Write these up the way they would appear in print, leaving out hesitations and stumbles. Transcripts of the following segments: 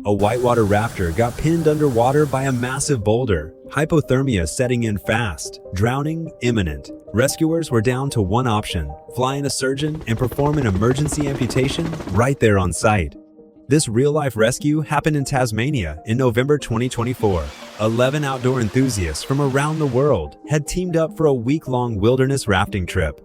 a whitewater rafter got pinned underwater by a massive boulder, hypothermia setting in fast, drowning imminent. Rescuers were down to one option: fly in a surgeon and perform an emergency amputation right there on site. This real-life rescue happened in Tasmania in November 2024. 11 outdoor enthusiasts from around the world had teamed up for a week-long wilderness rafting trip.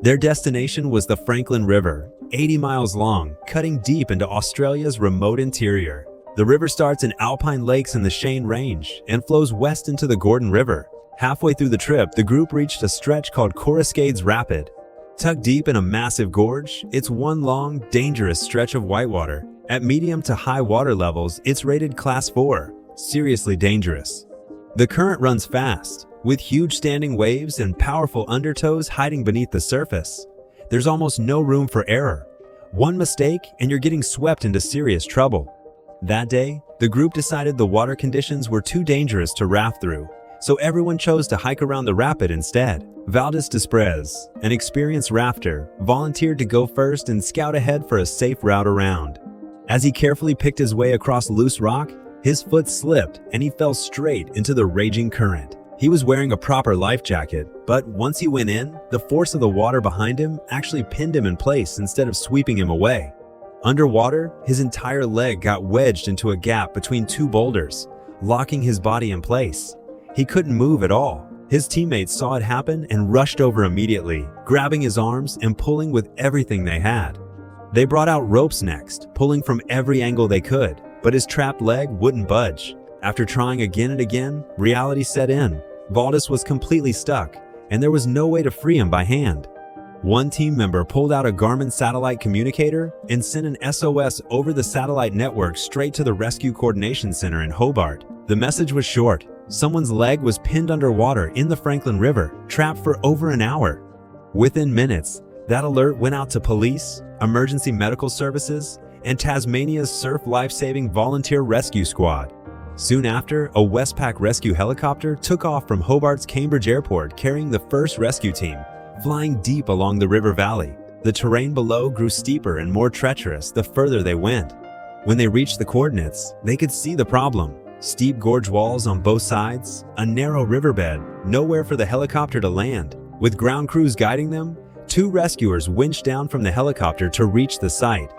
Their destination was the Franklin River, 80 miles long, cutting deep into Australia's remote interior. The river starts in alpine lakes in the Cheyne Range and flows west into the Gordon River. Halfway through the trip, the group reached a stretch called Coruscades Rapid. Tucked deep in a massive gorge, it's one long, dangerous stretch of whitewater. At medium to high water levels, it's rated Class 4, seriously dangerous. The current runs fast, with huge standing waves and powerful undertows hiding beneath the surface. There's almost no room for error. One mistake and you're getting swept into serious trouble. That day, the group decided the water conditions were too dangerous to raft through, so everyone chose to hike around the rapid instead. Valdez Desprez, an experienced rafter, volunteered to go first and scout ahead for a safe route around. As he carefully picked his way across loose rock, his foot slipped and he fell straight into the raging current. He was wearing a proper life jacket, but once he went in, the force of the water behind him actually pinned him in place instead of sweeping him away. Underwater, his entire leg got wedged into a gap between two boulders, locking his body in place. He couldn't move at all. His teammates saw it happen and rushed over immediately, grabbing his arms and pulling with everything they had. They brought out ropes next, pulling from every angle they could, but his trapped leg wouldn't budge. After trying again and again, reality set in. Valdez was completely stuck, and there was no way to free him by hand. One team member pulled out a Garmin satellite communicator and sent an SOS over the satellite network straight to the Rescue Coordination Center in Hobart. The message was short: someone's leg was pinned underwater in the Franklin River, trapped for over an hour. Within minutes, that alert went out to police, emergency medical services, and Tasmania's Surf Life-Saving Volunteer Rescue Squad. Soon after, a Westpac rescue helicopter took off from Hobart's Cambridge Airport carrying the first rescue team, flying deep along the river valley. The terrain below grew steeper and more treacherous the further they went. When they reached the coordinates, they could see the problem: steep gorge walls on both sides, a narrow riverbed, nowhere for the helicopter to land. With ground crews guiding them, two rescuers winched down from the helicopter to reach the site.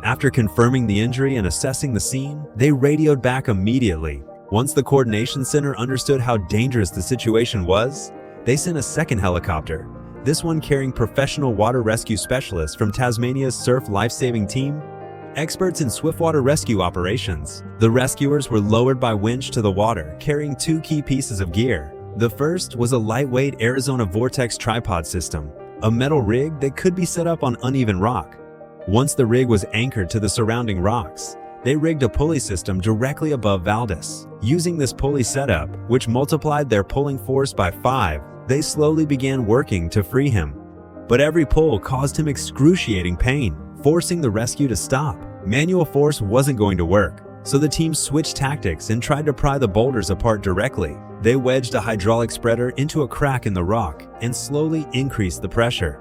After confirming the injury and assessing the scene, they radioed back immediately. Once the coordination center understood how dangerous the situation was, they sent a second helicopter, this one carrying professional water rescue specialists from Tasmania's Surf Life-Saving Team, experts in swiftwater rescue operations. The rescuers were lowered by winch to the water, carrying two key pieces of gear. The first was a lightweight Arizona Vortex tripod system, a metal rig that could be set up on uneven rock. Once the rig was anchored to the surrounding rocks, they rigged a pulley system directly above Valdez. Using this pulley setup, which multiplied their pulling force by 5, they slowly began working to free him. But every pull caused him excruciating pain, forcing the rescue to stop. Manual force wasn't going to work, so the team switched tactics and tried to pry the boulders apart directly. They wedged a hydraulic spreader into a crack in the rock and slowly increased the pressure.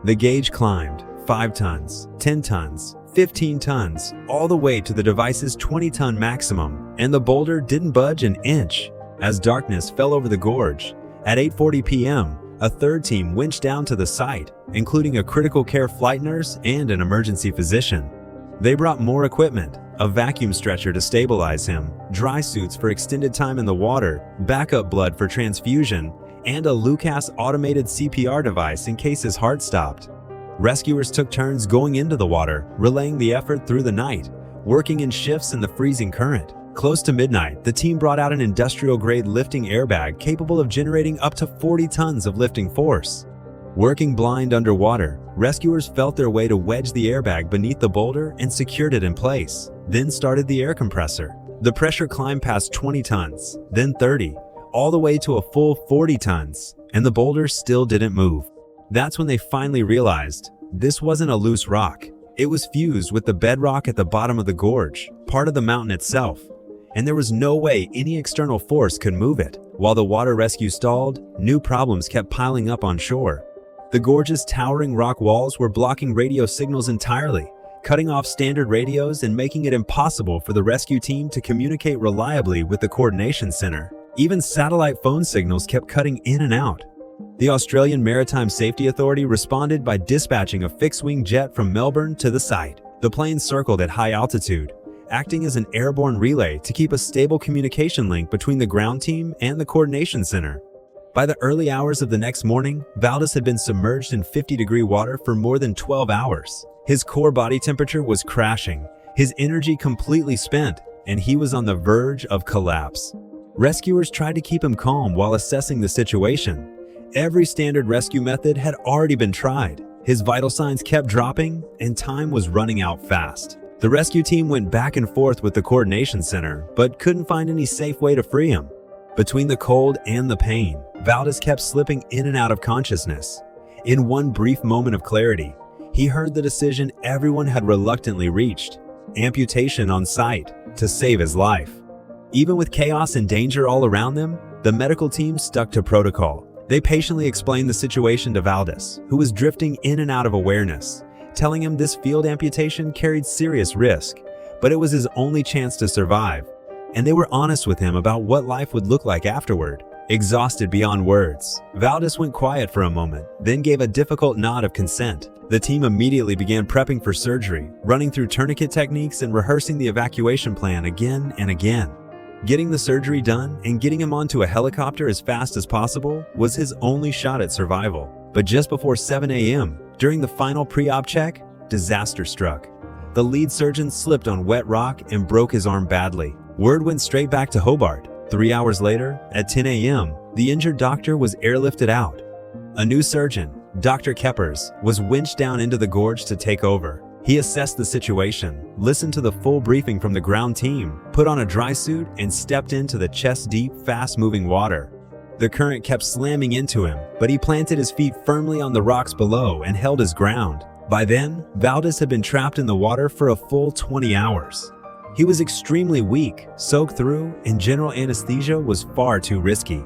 The gauge climbed 5 tons, 10 tons, 15 tons, all the way to the device's 20-ton maximum, and the boulder didn't budge an inch. As darkness fell over the gorge, at 8:40 p.m., a third team winched down to the site, including a critical care flight nurse and an emergency physician. They brought more equipment: a vacuum stretcher to stabilize him, dry suits for extended time in the water, backup blood for transfusion, and a Lucas automated CPR device in case his heart stopped. Rescuers took turns going into the water, relaying the effort through the night, working in shifts in the freezing current. Close to midnight, the team brought out an industrial-grade lifting airbag capable of generating up to 40 tons of lifting force. Working blind underwater, rescuers felt their way to wedge the airbag beneath the boulder and secured it in place, then started the air compressor. The pressure climbed past 20 tons, then 30, all the way to a full 40 tons, and the boulder still didn't move. That's when they finally realized this wasn't a loose rock. It was fused with the bedrock at the bottom of the gorge, part of the mountain itself, and there was no way any external force could move it. While the water rescue stalled, new problems kept piling up on shore. The gorge's towering rock walls were blocking radio signals entirely, cutting off standard radios and making it impossible for the rescue team to communicate reliably with the coordination center. Even satellite phone signals kept cutting in and out. The Australian Maritime Safety Authority responded by dispatching a fixed-wing jet from Melbourne to the site. The plane circled at high altitude, acting as an airborne relay to keep a stable communication link between the ground team and the coordination center. By the early hours of the next morning, Valdez had been submerged in 50-degree water for more than 12 hours. His core body temperature was crashing, his energy completely spent, and he was on the verge of collapse. Rescuers tried to keep him calm while assessing the situation. Every standard rescue method had already been tried. His vital signs kept dropping, and time was running out fast. The rescue team went back and forth with the coordination center, but couldn't find any safe way to free him. Between the cold and the pain, Valdez kept slipping in and out of consciousness. In one brief moment of clarity, he heard the decision everyone had reluctantly reached: amputation on site to save his life. Even with chaos and danger all around them, the medical team stuck to protocol. They patiently explained the situation to Valdez, who was drifting in and out of awareness, telling him this field amputation carried serious risk, but it was his only chance to survive. And they were honest with him about what life would look like afterward. Exhausted beyond words, Valdez went quiet for a moment, then gave a difficult nod of consent. The team immediately began prepping for surgery, running through tourniquet techniques and rehearsing the evacuation plan again and again. Getting the surgery done and getting him onto a helicopter as fast as possible was his only shot at survival. But just before 7 a.m., during the final pre-op check, disaster struck. The lead surgeon slipped on wet rock and broke his arm badly. Word went straight back to Hobart. 3 hours later, at 10 a.m., the injured doctor was airlifted out. A new surgeon, Dr. Keppers, was winched down into the gorge to take over. He assessed the situation, listened to the full briefing from the ground team, put on a dry suit, and stepped into the chest-deep, fast-moving water. The current kept slamming into him, but he planted his feet firmly on the rocks below and held his ground. By then, Valdez had been trapped in the water for a full 20 hours. He was extremely weak, soaked through, and general anesthesia was far too risky.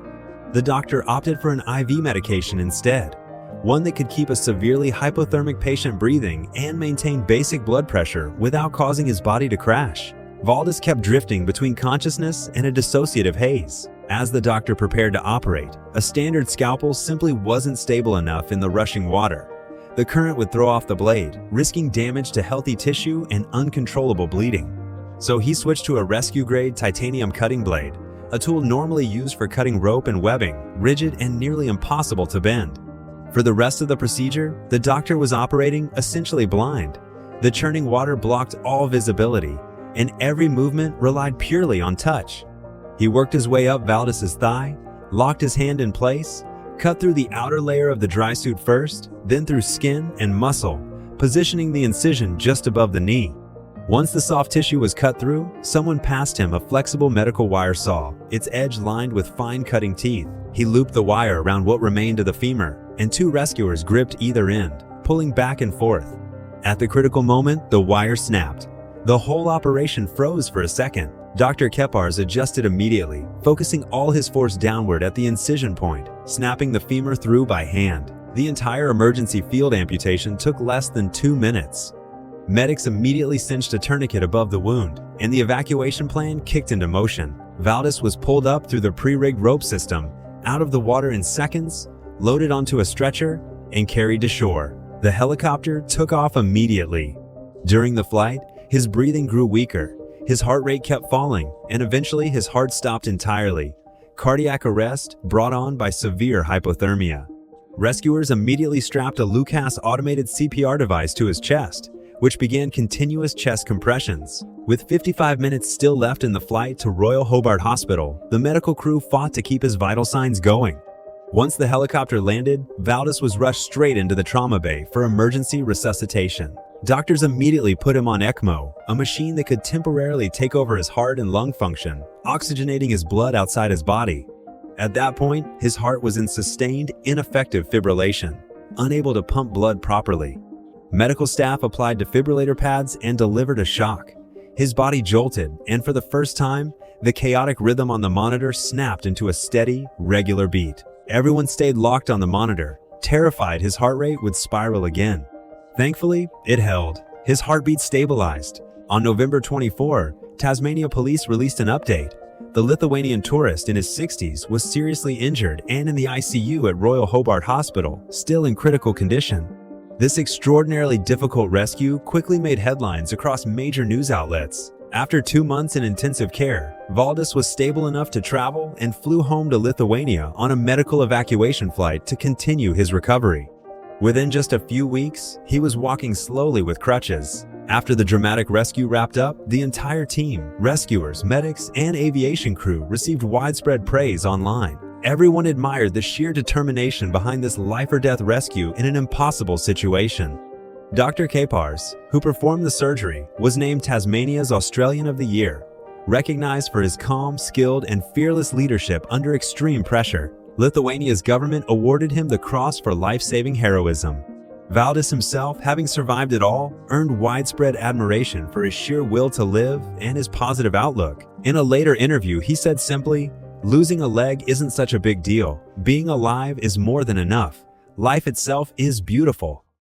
The doctor opted for an IV medication instead, one that could keep a severely hypothermic patient breathing and maintain basic blood pressure without causing his body to crash. Valdez kept drifting between consciousness and a dissociative haze. As the doctor prepared to operate, a standard scalpel simply wasn't stable enough in the rushing water. The current would throw off the blade, risking damage to healthy tissue and uncontrollable bleeding. So he switched to a rescue-grade titanium cutting blade, a tool normally used for cutting rope and webbing, rigid and nearly impossible to bend. For the rest of the procedure, the doctor was operating essentially blind. The churning water blocked all visibility, and every movement relied purely on touch. He worked his way up Valdez's thigh, locked his hand in place, cut through the outer layer of the dry suit first, then through skin and muscle, positioning the incision just above the knee. Once the soft tissue was cut through, someone passed him a flexible medical wire saw, its edge lined with fine cutting teeth. He looped the wire around what remained of the femur, and two rescuers gripped either end, pulling back and forth. At the critical moment, the wire snapped. The whole operation froze for a second. Dr. Keppers adjusted immediately, focusing all his force downward at the incision point, snapping the femur through by hand. The entire emergency field amputation took less than 2 minutes. Medics immediately cinched a tourniquet above the wound, and the evacuation plan kicked into motion. Valdez was pulled up through the pre-rigged rope system, out of the water in seconds, loaded onto a stretcher, and carried to shore. The helicopter took off immediately. During the flight, his breathing grew weaker, his heart rate kept falling, and eventually his heart stopped entirely. Cardiac arrest brought on by severe hypothermia. Rescuers immediately strapped a Lucas automated CPR device to his chest, which began continuous chest compressions. With 55 minutes still left in the flight to Royal Hobart Hospital, the medical crew fought to keep his vital signs going. Once the helicopter landed, Valdez was rushed straight into the trauma bay for emergency resuscitation. Doctors immediately put him on ECMO, a machine that could temporarily take over his heart and lung function, oxygenating his blood outside his body. At that point, his heart was in sustained, ineffective fibrillation, unable to pump blood properly. Medical staff applied defibrillator pads and delivered a shock. His body jolted, and for the first time, the chaotic rhythm on the monitor snapped into a steady, regular beat. Everyone stayed locked on the monitor, terrified his heart rate would spiral again. Thankfully, it held. his heartbeat stabilized. On November 24, Tasmania police released an update. The Lithuanian tourist in his 60s was seriously injured and in the ICU at Royal Hobart Hospital, still in critical condition. This extraordinarily difficult rescue quickly made headlines across major news outlets. After 2 months in intensive care, Valdis was stable enough to travel and flew home to Lithuania on a medical evacuation flight to continue his recovery. Within just a few weeks, he was walking slowly with crutches. After the dramatic rescue wrapped up, the entire team, rescuers, medics, and aviation crew received widespread praise online. Everyone admired the sheer determination behind this life-or-death rescue in an impossible situation. Dr. Kapars, who performed the surgery, was named Tasmania's Australian of the Year. Recognized for his calm, skilled, and fearless leadership under extreme pressure, Lithuania's government awarded him the Cross for Life-Saving Heroism. Valdis himself, having survived it all, earned widespread admiration for his sheer will to live and his positive outlook. In a later interview, he said simply, "Losing a leg isn't such a big deal. Being alive is more than enough. Life itself is beautiful."